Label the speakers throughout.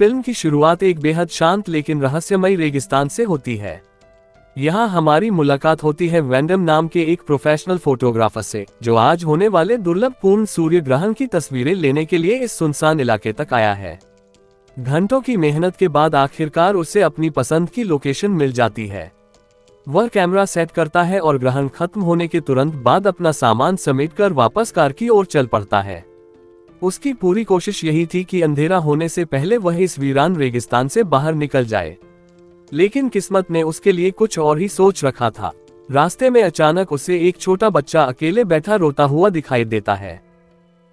Speaker 1: Film की शुरुआत एक बेहद शांत लेकिन रहस्यमयी रेगिस्तान से होती है। यहाँ हमारी मुलाकात होती है वैंडम नाम के एक प्रोफेशनल फोटोग्राफर से, जो आज होने वाले दुर्लभ पूर्ण सूर्य ग्रहण की तस्वीरें लेने के लिए इस सुनसान इलाके तक आया है। घंटों की मेहनत के बाद आखिरकार उसे अपनी पसंद की लोकेशन मिल जाती है। वह कैमरा सेट करता है और ग्रहण खत्म होने के तुरंत बाद अपना सामान समेटकर वापस कार की ओर चल पड़ता है। उसकी पूरी कोशिश यही थी कि अंधेरा होने से पहले वह इस वीरान रेगिस्तान से बाहर निकल जाए, लेकिन किस्मत ने उसके लिए कुछ और ही सोच रखा था। रास्ते में अचानक उसे एक छोटा बच्चा अकेले बैठा रोता हुआ दिखाई देता है।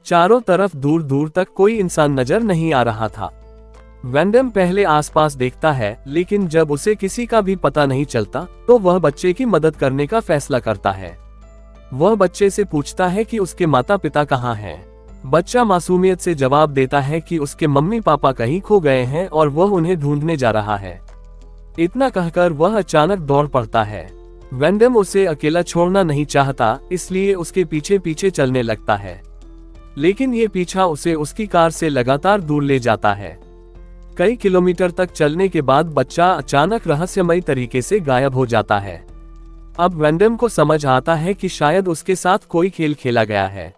Speaker 1: चारों तरफ दूर दूर तक कोई इंसान नजर नहीं आ रहा था। वैंडम पहले आसपास देखता है, लेकिन जब उसे किसी का भी पता नहीं चलता तो वह बच्चे की मदद करने का फैसला करता है। वह बच्चे से पूछता है कि उसके माता पिता कहाँ हैं। बच्चा मासूमियत से जवाब देता है कि उसके मम्मी पापा कहीं खो गए हैं और वह उन्हें ढूंढने जा रहा है। इतना कहकर वह अचानक दौड़ पड़ता है। वैंडम उसे अकेला छोड़ना नहीं चाहता, इसलिए उसके पीछे पीछे चलने लगता है, लेकिन ये पीछा उसे उसकी कार से लगातार दूर ले जाता है। कई किलोमीटर तक चलने के बाद बच्चा अचानक रहस्यमयी तरीके से गायब हो जाता है। अब वैंडम को समझ आता है कि शायद उसके साथ कोई खेल खेला गया है।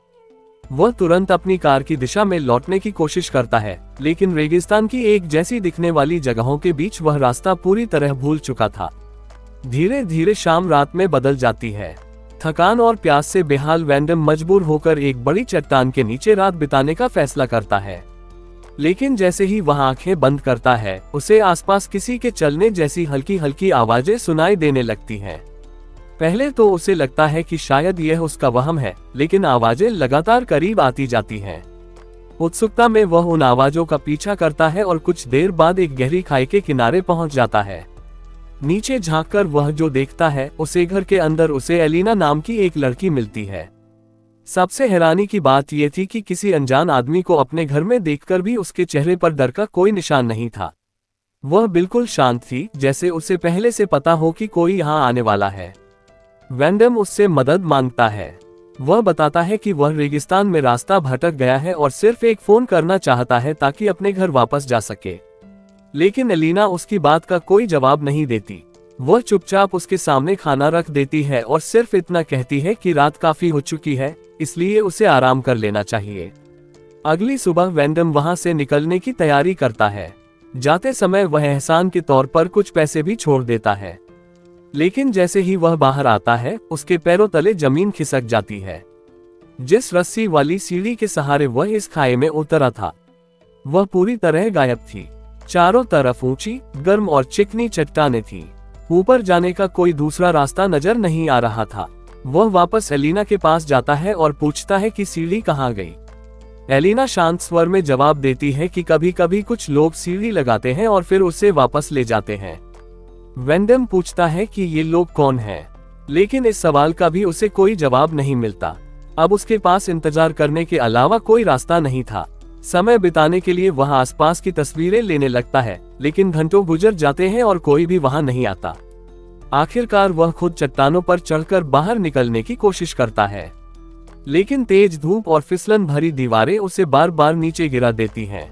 Speaker 1: वह तुरंत अपनी कार की दिशा में लौटने की कोशिश करता है, लेकिन रेगिस्तान की एक जैसी दिखने वाली जगहों के बीच वह रास्ता पूरी तरह भूल चुका था। धीरे धीरे शाम रात में बदल जाती है। थकान और प्यास से बेहाल वैंडम मजबूर होकर एक बड़ी चट्टान के नीचे रात बिताने का फैसला करता है, लेकिन जैसे ही वह आंखें बंद करता है, उसे आसपास किसी के चलने जैसी हल्की हल्की आवाजें सुनाई देने लगती हैं। पहले तो उसे लगता है कि शायद यह उसका वहम है, लेकिन आवाजें लगातार करीब आती जाती हैं। उत्सुकता में वह उन आवाजों का पीछा करता है और कुछ देर बाद एक गहरी खाई के किनारे पहुंच जाता है। नीचे झांककर वह जो देखता है, उसे घर के अंदर उसे एलिना नाम की एक लड़की मिलती है। सबसे हैरानी की बात यह थी कि किसी अनजान आदमी को अपने घर में देखकर भी उसके चेहरे पर डर का कोई निशान नहीं था। वह बिल्कुल शांत थी, जैसे उसे पहले से पता हो कि कोई यहाँ आने वाला है। वैंडम उससे मदद मांगता है। वह बताता है कि वह रेगिस्तान में रास्ता भटक गया है और सिर्फ एक फोन करना चाहता है ताकि अपने घर वापस जा सके, लेकिन एलिना उसकी बात का कोई जवाब नहीं देती। वह चुपचाप उसके सामने खाना रख देती है और सिर्फ इतना कहती है कि रात काफी हो चुकी है, इसलिए उसे आराम कर लेना चाहिए। अगली सुबह वैंडम वहां से निकलने की तैयारी करता है। जाते समय वह एहसान के तौर पर कुछ पैसे भी छोड़ देता है, लेकिन जैसे ही वह बाहर आता है, उसके पैरों तले जमीन खिसक जाती है। जिस रस्सी वाली सीढ़ी के सहारे वह इस खाई में उतरा था, वह पूरी तरह गायब थी। चारों तरफ ऊंची, गर्म और चिकनी चट्टानें थीं। ऊपर जाने का कोई दूसरा रास्ता नजर नहीं आ रहा था। वह वापस एलिना के पास जाता है और पूछता है कि सीढ़ी कहाँ गई। एलिना शांत स्वर में जवाब देती है कि कभी कभी कुछ लोग सीढ़ी लगाते हैं और फिर उसे वापस ले जाते हैं। वैंडम पूछता है कि ये लोग कौन हैं, लेकिन इस सवाल का भी उसे कोई जवाब नहीं मिलता। अब उसके पास इंतजार करने के अलावा कोई रास्ता नहीं था। समय बिताने के लिए वह आसपास की तस्वीरें लेने लगता है, लेकिन घंटों गुजर जाते हैं और कोई भी वहां नहीं आता। आखिरकार वह खुद चट्टानों पर चढ़कर बाहर निकलने की कोशिश करता है, लेकिन तेज धूप और फिसलन भरी दीवारें उसे बार बार नीचे गिरा देती हैं।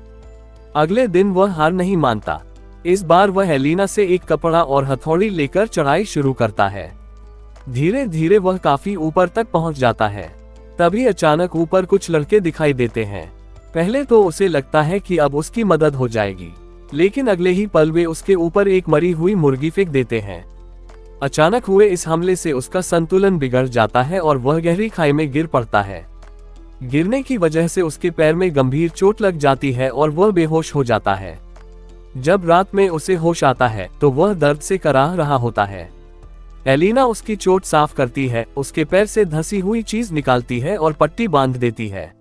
Speaker 1: अगले दिन वह हार नहीं मानता। इस बार वह एलिना से एक कपड़ा और हथौड़ी लेकर चढ़ाई शुरू करता है। धीरे धीरे वह काफी ऊपर तक पहुंच जाता है। तभी अचानक ऊपर कुछ लड़के दिखाई देते हैं। पहले तो उसे लगता है कि अब उसकी मदद हो जाएगी, लेकिन अगले ही पल वे उसके ऊपर एक मरी हुई मुर्गी फेंक देते हैं। अचानक हुए इस हमले से उसका संतुलन बिगड़ जाता है और वह गहरी खाई में गिर पड़ता है। गिरने की वजह से उसके पैर में गंभीर चोट लग जाती है और वह बेहोश हो जाता है। जब रात में उसे होश आता है तो वह दर्द से कराह रहा होता है। एलिना उसकी चोट साफ करती है, उसके पैर से धंसी हुई चीज निकालती है और पट्टी बांध देती है।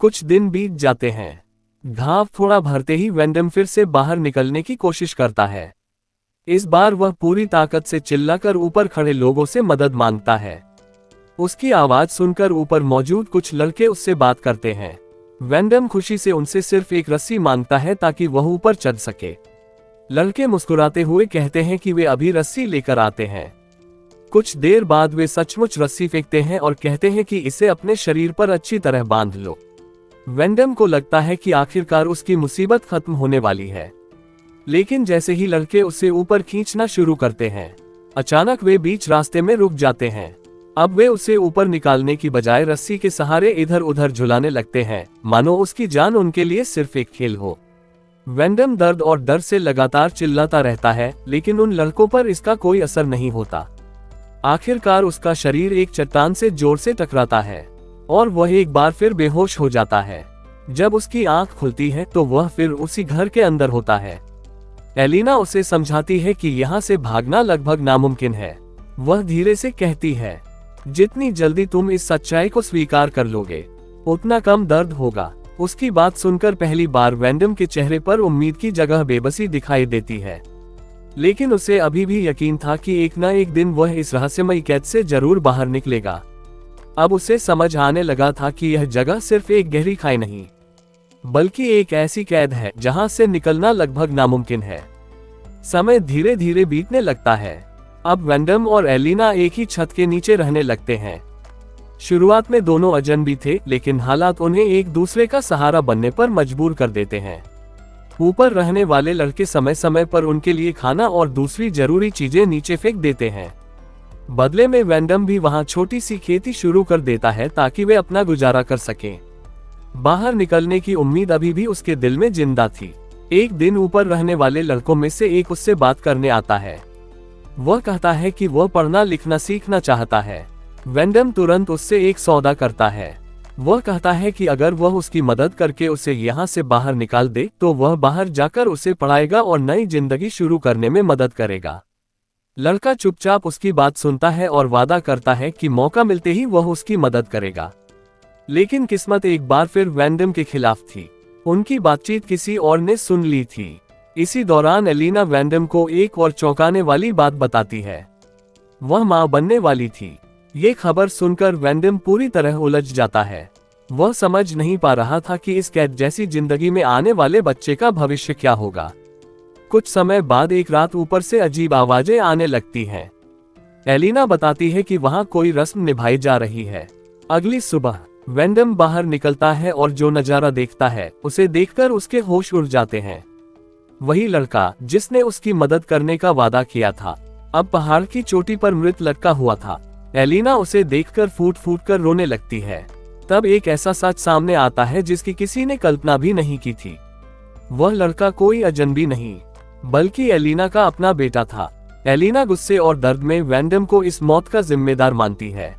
Speaker 1: कुछ दिन बीत जाते हैं। घाव थोड़ा भरते ही वैंडम फिर से बाहर निकलने की कोशिश करता है। इस बार वह पूरी ताकत से चिल्लाकर ऊपर खड़े लोगों से मदद मांगता है। उसकी आवाज सुनकर ऊपर मौजूद कुछ लड़के उससे बात करते हैं। वैंडम खुशी से उनसे सिर्फ एक रस्सी मांगता है ताकि वह ऊपर चढ़ सके। लड़के मुस्कुराते हुए कहते हैं कि वे अभी रस्सी लेकर आते हैं। कुछ देर बाद वे सचमुच रस्सी फेंकते हैं और कहते हैं कि इसे अपने शरीर पर अच्छी तरह बांध लो। वेंडम को लगता है कि आखिरकार उसकी मुसीबत खत्म होने वाली है, लेकिन जैसे ही लड़के उसे ऊपर खींचना शुरू करते हैं, अचानक वे बीच रास्ते में रुक जाते हैं। अब वे उसे ऊपर निकालने की बजाय रस्सी के सहारे इधर उधर झुलाने लगते हैं, मानो उसकी जान उनके लिए सिर्फ एक खेल हो। वेंडम दर्द और डर से लगातार चिल्लाता रहता है, लेकिन उन लड़कों पर इसका कोई असर नहीं होता। आखिरकार उसका शरीर एक चट्टान से जोर से टकराता है और वह एक बार फिर बेहोश हो जाता है। जब उसकी आंख खुलती है तो वह फिर उसी घर के अंदर होता है। एलिना उसे समझाती है कि यहाँ से भागना लगभग नामुमकिन है। वह धीरे से कहती है, जितनी जल्दी तुम इस सच्चाई को स्वीकार कर लोगे, उतना कम दर्द होगा। उसकी बात सुनकर पहली बार वेंडम के चेहरे पर उम्मीद की जगह बेबसी दिखाई देती है, लेकिन उसे अभी भी यकीन था कि एक न एक दिन वह इस रहस्यमयी कैद से जरूर बाहर निकलेगा। अब उसे समझ आने लगा था कि यह जगह सिर्फ एक गहरी खाई नहीं, बल्कि एक ऐसी कैद है जहां से निकलना लगभग नामुमकिन है। समय धीरे धीरे बीतने लगता है। अब वेंडम और एलिना एक ही छत के नीचे रहने लगते हैं। शुरुआत में दोनों अजनबी थे, लेकिन हालात उन्हें एक दूसरे का सहारा बनने पर मजबूर कर देते हैं। ऊपर रहने वाले लड़के समय समय पर उनके लिए खाना और दूसरी जरूरी चीजें नीचे फेंक देते हैं। बदले में वेंडम भी वहां छोटी सी खेती शुरू कर देता है ताकि वे अपना गुजारा कर सकें। बाहर निकलने की उम्मीद अभी भी उसके दिल में जिंदा थी। एक दिन ऊपर रहने वाले लड़कों में से एक उससे बात करने आता है। वह कहता है कि वह पढ़ना लिखना सीखना चाहता है। वेंडम तुरंत उससे एक सौदा करता है। वह कहता है कि अगर वह उसकी मदद करके उसे यहाँ से बाहर निकाल दे तो वह बाहर जाकर उसे पढ़ाएगा और नई जिंदगी शुरू करने में मदद करेगा। लड़का चुपचाप उसकी बात सुनता है और वादा करता है कि मौका मिलते ही वह उसकी मदद करेगा। लेकिन किस्मत एक बार फिर वेंडम के खिलाफ थी। उनकी बातचीत किसी और ने सुन ली थी। इसी दौरान एलिना वेंडम को एक और चौंकाने वाली बात बताती है। वह मां बनने वाली थी। ये खबर सुनकर वेंडम पूरी तरह उलझ जाता है। वह समझ नहीं पा रहा था कि इस कैद जैसी जिंदगी में आने वाले बच्चे का भविष्य क्या होगा। कुछ समय बाद एक रात ऊपर से अजीब आवाजें आने लगती हैं। एलिना बताती है कि वहां कोई रस्म निभाई जा रही है। अगली सुबह वेंडम बाहर निकलता है और जो नजारा देखता है उसे देखकर उसके होश उड़ जाते हैं। वही लड़का जिसने उसकी मदद करने का वादा किया था, अब पहाड़ की चोटी पर मृत लटका हुआ था। एलिना उसे देखकर फूट फूट कर रोने लगती है। तब एक ऐसा सच सामने आता है जिसकी किसी ने कल्पना भी नहीं की थी। वह लड़का कोई अजनबी नहीं, बल्कि एलिना का अपना बेटा था। एलिना गुस्से और दर्द में वेंडम को इस मौत का जिम्मेदार मानती है।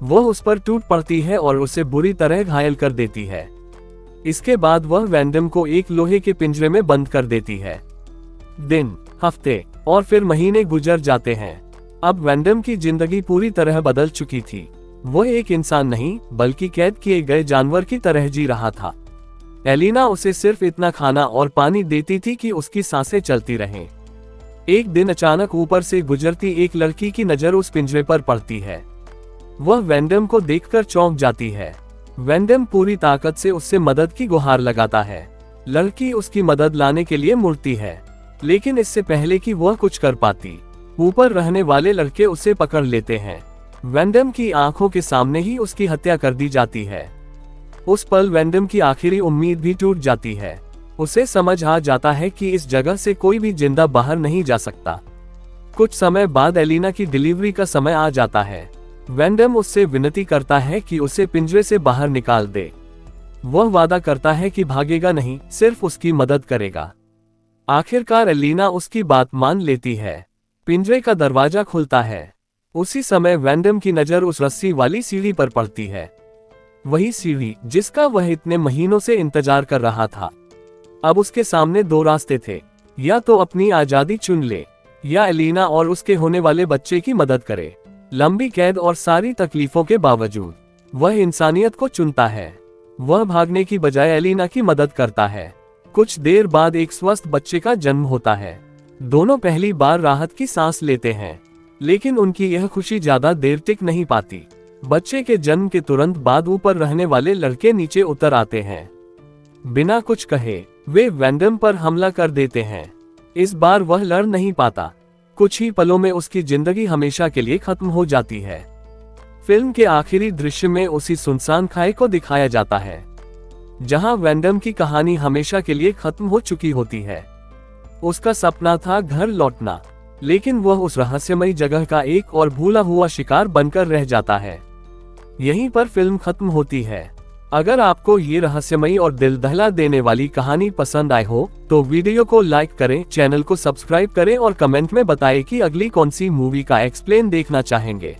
Speaker 1: वह उस पर टूट पड़ती है और उसे बुरी तरह घायल कर देती है। इसके बाद वह वेंडम को एक लोहे के पिंजरे में बंद कर देती है। दिन, हफ्ते और फिर महीने गुजर जाते हैं। अब वेंडम की जिंदगी पूरी तरह बदल चुकी थी। वह एक इंसान नहीं, बल्कि कैद किए गए जानवर की तरह जी रहा था। एलिना उसे सिर्फ इतना खाना और पानी देती थी कि उसकी सांसें चलती रहें। एक दिन अचानक ऊपर से गुजरती एक लड़की की नजर उस पिंजरे पर पड़ती है। वह वेंडम को देखकर चौंक जाती है। वेंडम पूरी ताकत से उससे मदद की गुहार लगाता है। लड़की उसकी मदद लाने के लिए मुड़ती है, लेकिन इससे पहले कि वह कुछ कर पाती, ऊपर रहने वाले लड़के उसे पकड़ लेते हैं। वेंडम की आंखों के सामने ही उसकी हत्या कर दी जाती है। उस पल वेंडम की आखिरी उम्मीद भी टूट जाती है। उसे समझ आ जाता है कि इस जगह से कोई भी जिंदा बाहर नहीं जा सकता। कुछ समय बाद एलिना की डिलीवरी का समय आ जाता है। वेंडम उससे विनती करता है कि उसे पिंजरे से बाहर निकाल दे। वह वादा करता है कि भागेगा नहीं, सिर्फ उसकी मदद करेगा। आखिरकार एलिना उसकी बात मान लेती है। पिंजरे का दरवाजा खुलता है। उसी समय वेंडम की नजर उस रस्सी वाली सीढ़ी पर पड़ती है। वही सीढ़ी जिसका वह इतने महीनों से इंतजार कर रहा था। अब उसके सामने दो रास्ते थे, या तो अपनी आजादी चुन ले या एलिना और उसके होने वाले बच्चे की मदद करे। लंबी कैद और सारी तकलीफों के बावजूद वह इंसानियत को चुनता है। वह भागने की बजाय एलिना की मदद करता है। कुछ देर बाद एक स्वस्थ बच्चे का जन्म होता है। दोनों पहली बार राहत की सांस लेते हैं, लेकिन उनकी यह खुशी ज्यादा देर टिक नहीं पाती। बच्चे के जन्म के तुरंत बाद ऊपर रहने वाले लड़के नीचे उतर आते हैं। बिना कुछ कहे वे वेंडम पर हमला कर देते हैं। इस बार वह लड़ नहीं पाता। कुछ ही पलों में उसकी जिंदगी हमेशा के लिए खत्म हो जाती है। फिल्म के आखिरी दृश्य में उसी सुनसान खाई को दिखाया जाता है। जहां वैंडम की कहानी हमेशा के लिए खत्म हो चुकी होती है। उसका सपना था घर लौटना, लेकिन वह उस रहस्यमयी जगह का एक और भूला हुआ शिकार बनकर रह जाता है। यहीं पर फिल्म खत्म होती है। अगर आपको ये रहस्यमयी और दिल दहला देने वाली कहानी पसंद आई हो तो वीडियो को लाइक करें, चैनल को सब्सक्राइब करें और कमेंट में बताएं कि अगली कौन सी मूवी का एक्सप्लेन देखना चाहेंगे।